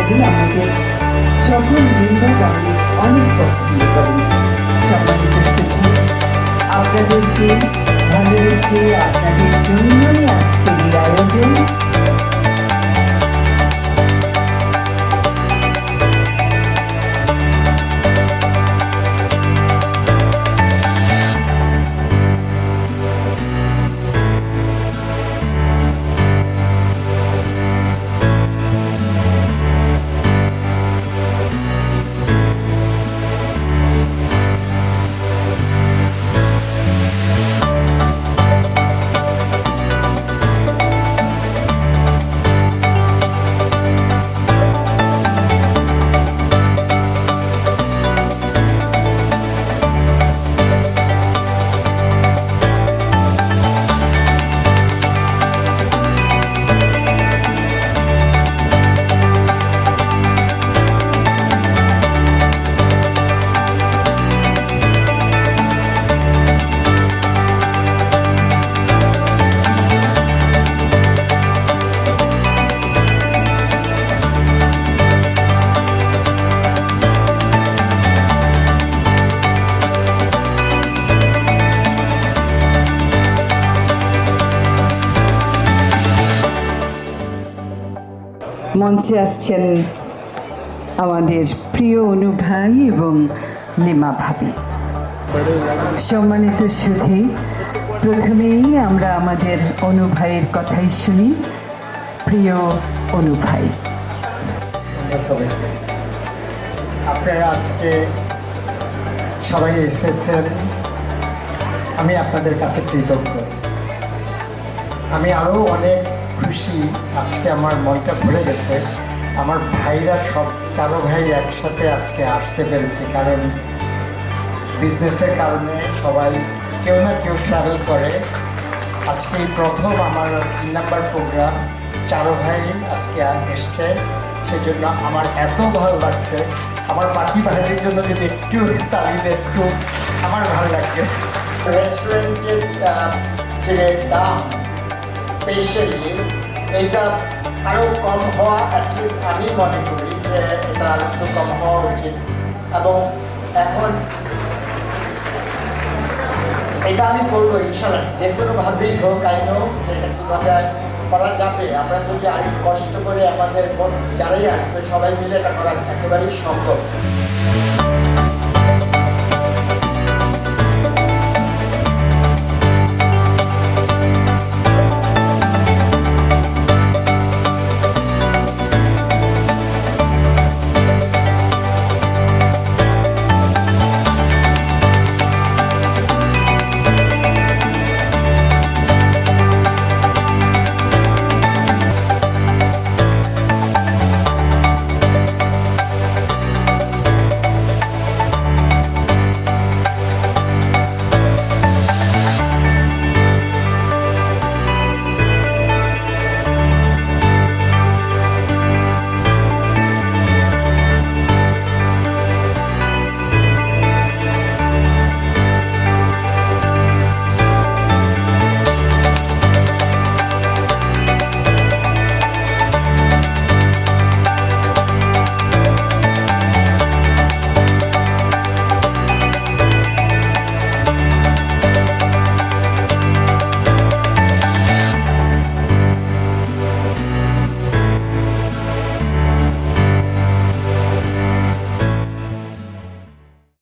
মহোদয় আমাদের সকল বৃন্দগামী অনেক পছন্দ করেন। সম্মানিত শিক্ষক, আপনাদেরকে ভালোবেসে আপনাদের জন্যই আজকের এই আয়োজন। মঞ্চে আসছেন আমাদের প্রিয় অনু ভাই এবং লিমা ভাবি। সম্মানিত সুধী, প্রথমেই আমরা আমাদের অনু ভাইয়ের কথাই শুনি। প্রিয় অনু ভাই, আপনারা আজকে সবাই এসেছেন, আমি আপনাদের কাছে কৃতজ্ঞ। আমি আরও অনেক খুশি, আজকে আমার মনটা ভরে গেছে। আমার ভাইরা সব 4 ভাই একসাথে আজকে আসতে পেরেছে, কারণ বিজনেসের কারণে সবাই কেউ না কেউ ট্রাভেল করে। আজকে এই প্রথম আমার 3 নাম্বার প্রোগ্রাম, 4 ভাই আজকে এসছে, সেজন্য আমার এত ভালো লাগছে। আমার বাকি ভাইদের জন্য যদি একটু তালি দেয়, একটু আমার ভালো লাগবে। রেস্টুরেন্টের যে দাম স্পেশালি এইটা আরও কম হওয়া, অ্যাটলিস্ট আমি মনে করি যে এটা আর একটু কম হওয়া উচিত। এবং এখন এটা আমি করবো ইনশাল্লাহ, যে কোনোভাবেই হোক। আই নো যে এটা কীভাবে করা যাবে। আমরা যদি আরও কষ্ট করে আমাদের যারাই আসবে সবাই মিলে এটা করা একেবারেই সম্ভব।